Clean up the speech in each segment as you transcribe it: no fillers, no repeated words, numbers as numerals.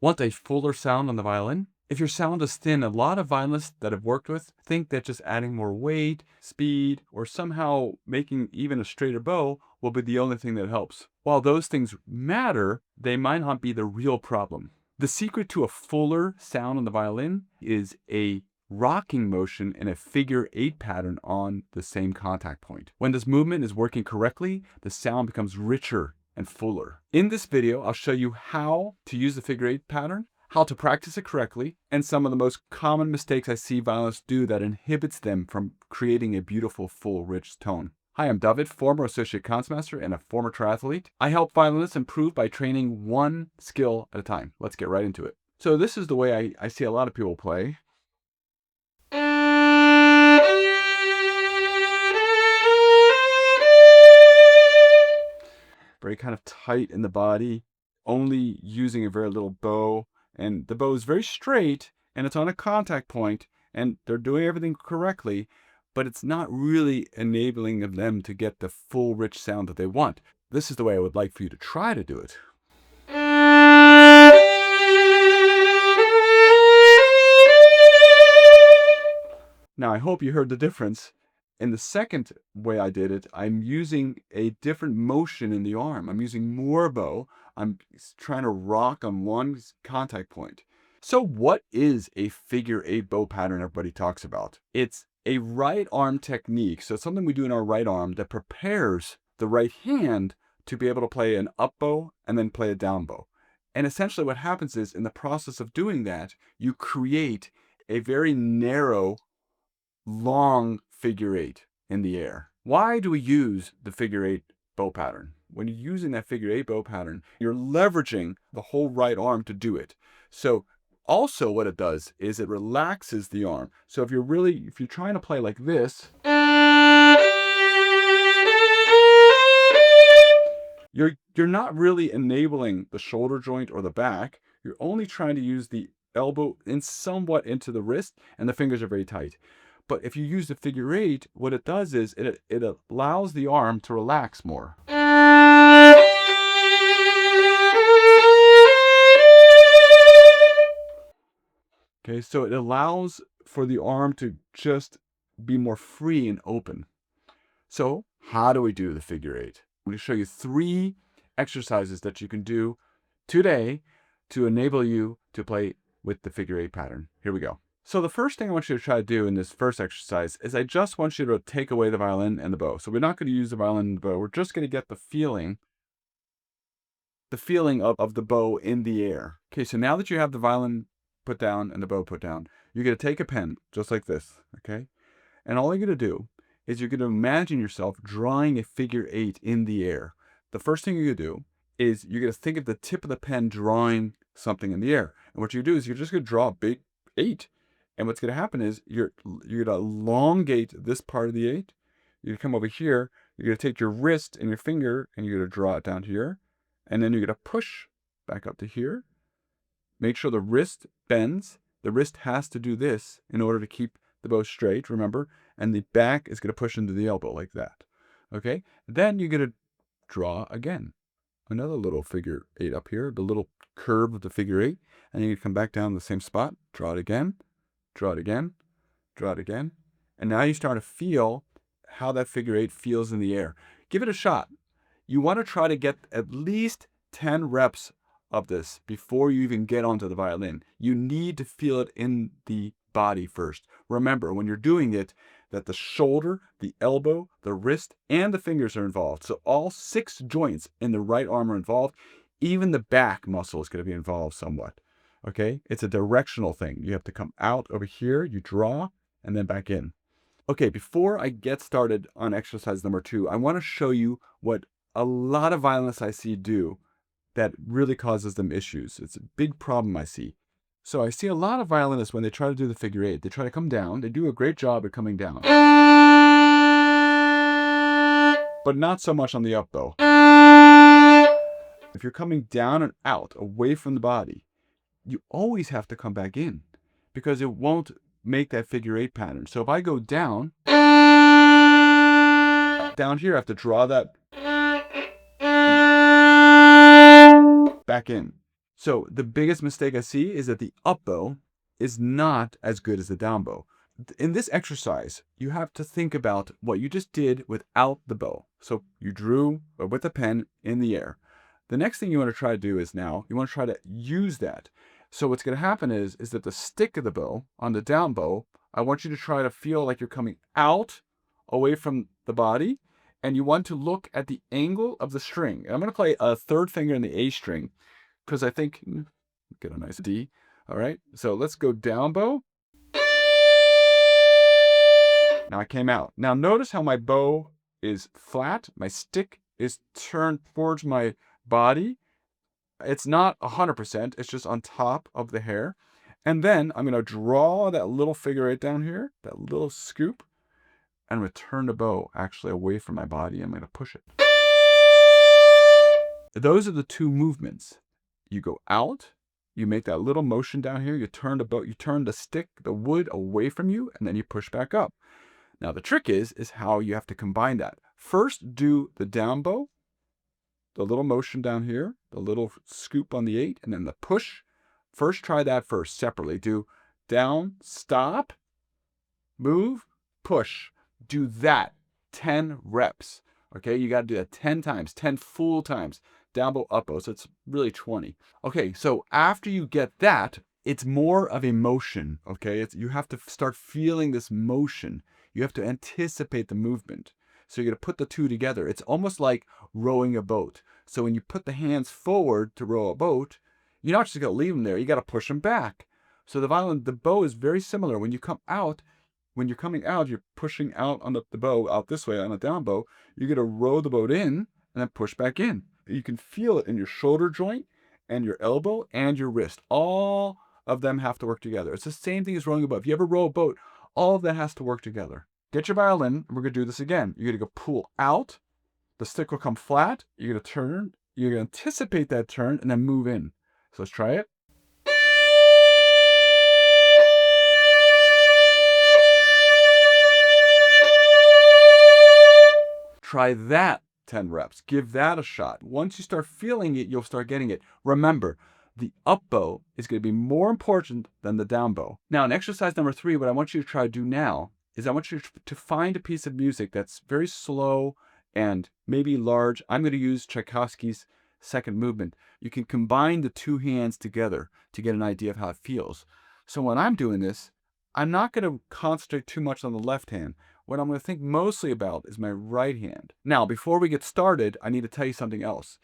Want a fuller sound on the violin? If your sound is thin, a lot of violinists that I've worked with think that just adding more weight, speed, or somehow making even a straighter bow will be the only thing that helps. While those things matter, they might not be the real problem. The secret to a fuller sound on the violin is a rocking motion in a figure 8 pattern on the same contact point. When this movement is working correctly, the sound becomes richer and fuller. In this video, I'll show you how to use the figure 8 pattern, how to practice it correctly, and some of the most common mistakes I see violinists do that inhibits them from creating a beautiful, full, rich tone. Hi, I'm David, former associate concertmaster and a former triathlete. I help violinists improve by training one skill at a time. Let's get right into it. So this is the way I see a lot of people play. Very kind of tight in the body, only using a very little bow, and the bow is very straight and it's on a contact point and they're doing everything correctly, but it's not really enabling of them to get the full rich sound that they want. This is the way I would like for you to try to do it. Now I hope you heard the difference. In the second way I did it, I'm using a different motion in the arm. I'm using more bow. I'm trying to rock on one contact point. So what is a figure 8 bow pattern everybody talks about? It's a right arm technique. So it's something we do in our right arm that prepares the right hand to be able to play an up bow and then play a down bow. And essentially what happens is, in the process of doing that, you create a very narrow, long figure 8 in the air. Why do we use the figure 8 bow pattern? When you're using that figure 8 bow pattern, you're leveraging the whole right arm to do it. So also what it does is it relaxes the arm. So if you're trying to play like this, you're not really enabling the shoulder joint or the back. You're only trying to use the elbow in somewhat into the wrist, and the fingers are very tight. But if you use the figure 8, what it does is it allows the arm to relax more. Okay, so it allows for the arm to just be more free and open. So how do we do the figure 8? I'm going to show you 3 exercises that you can do today to enable you to play with the figure 8 pattern. Here we go. So the first thing I want you to try to do in this first exercise is I just want you to take away the violin and the bow. So we're not going to use the violin and the bow. We're just going to get the feeling of the bow in the air. Okay, so now that you have the violin put down and the bow put down, you're going to take a pen just like this, okay? And all you're going to do is you're going to imagine yourself drawing a figure 8 in the air. The first thing you're going to do is you're going to think of the tip of the pen drawing something in the air. And what you do is you're just going to draw a big 8. And what's going to happen is you're going to elongate this part of the 8. You're going to come over here. You're going to take your wrist and your finger and you're going to draw it down here. And then you're going to push back up to here. Make sure the wrist bends. The wrist has to do this in order to keep the bow straight, remember? And the back is going to push into the elbow like that. Okay? Then you're going to draw again. Another little figure 8 up here, the little curve of the figure 8. And you're going to come back down the same spot, draw it again, draw it again, draw it again. And now you start to feel how that figure 8 feels in the air. Give it a shot. You want to try to get at least 10 reps of this before you even get onto the violin. You need to feel it in the body first. Remember, when you're doing it, that the shoulder, the elbow, the wrist, and the fingers are involved. So all 6 joints in the right arm are involved. Even the back muscle is going to be involved somewhat. Okay? It's a directional thing. You have to come out over here, you draw, and then back in. Okay, before I get started on exercise number 2, I want to show you what a lot of violinists I see do that really causes them issues. It's a big problem I see. So I see a lot of violinists, when they try to do the figure 8, they try to come down. They do a great job at coming down. But not so much on the up bow. If you're coming down and out, away from the body, you always have to come back in because it won't make that figure 8 pattern. So if I go down here, I have to draw that back in. So the biggest mistake I see is that the up bow is not as good as the down bow. In this exercise, you have to think about what you just did without the bow. So you drew with a pen in the air. The next thing you want to try to do is now you want to try to use that. So what's going to happen is that the stick of the bow on the down bow, I want you to try to feel like you're coming out away from the body, and you want to look at the angle of the string. And I'm going to play a third finger in the A string because I think get a nice D. All right, so let's go down bow. Now I came out. Now notice how my bow is flat. My stick is turned towards my body. It's not 100%. It's just on top of the hair. And then I'm going to draw that little figure eight down here, that little scoop, and return the bow actually away from my body. I'm going to push it. Those are the two movements. You go out, you make that little motion down here, you turn the bow, you turn the stick, the wood away from you, and then you push back up. Now the trick is how you have to combine that. First do the down bow, the little motion down here, the little scoop on the 8, and then the push. First try that first separately. Do down, stop, move, push. Do that 10 reps. Okay, you got to do that 10 times, 10 full times. Down bow, up bow, so it's really 20. Okay, so after you get that, it's more of a motion, okay? You have to start feeling this motion. You have to anticipate the movement. So you're going to put the two together. It's almost like rowing a boat. So when you put the hands forward to row a boat, you're not just going to leave them there. You got to push them back. So the bow is very similar. When you come out, when you're coming out, you're pushing out on the bow out this way on a down bow. You're going to row the boat in and then push back in. You can feel it in your shoulder joint and your elbow and your wrist. All of them have to work together. It's the same thing as rowing a boat. If you ever row a boat, all of that has to work together. Get your violin, and we're going to do this again. You're going to go pull out. The stick will come flat. You're going to turn. You're going to anticipate that turn and then move in. So let's try it. Try that 10 reps. Give that a shot. Once you start feeling it, you'll start getting it. Remember, the up bow is going to be more important than the down bow. Now, in exercise number 3, what I want you to try to do now is I want you to find a piece of music that's very slow and maybe large. I'm going to use Tchaikovsky's second movement. You can combine the two hands together to get an idea of how it feels. So when I'm doing this, I'm not going to concentrate too much on the left hand. What I'm going to think mostly about is my right hand. Now, before we get started, I need to tell you something else.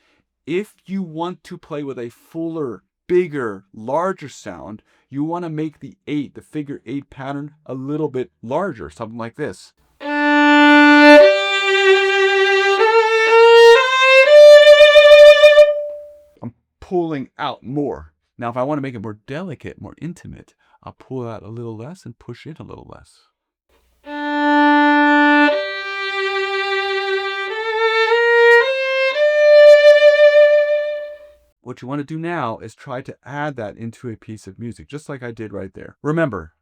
If you want to play with a fuller, bigger, larger sound, you want to make the 8, the figure 8 pattern, a little bit larger, something like this. I'm pulling out more. Now, if I want to make it more delicate, more intimate, I'll pull out a little less and push in a little less. What you want to do now is try to add that into a piece of music, just like I did right there. Remember,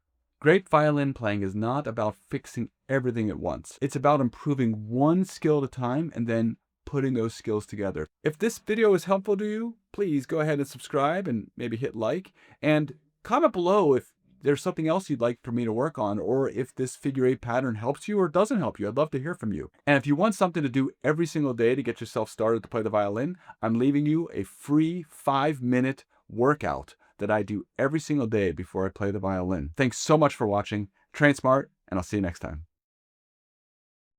great violin playing is not about fixing everything at once. It's about improving one skill at a time and then putting those skills together. If this video is helpful to you, please go ahead and subscribe and maybe hit like. And comment below if there's something else you'd like for me to work on, or if this figure 8 pattern helps you or doesn't help you. I'd love to hear from you. And if you want something to do every single day to get yourself started to play the violin, I'm leaving you a free 5-minute workout that I do every single day before I play the violin. Thanks so much for watching. Train smart, and I'll see you next time.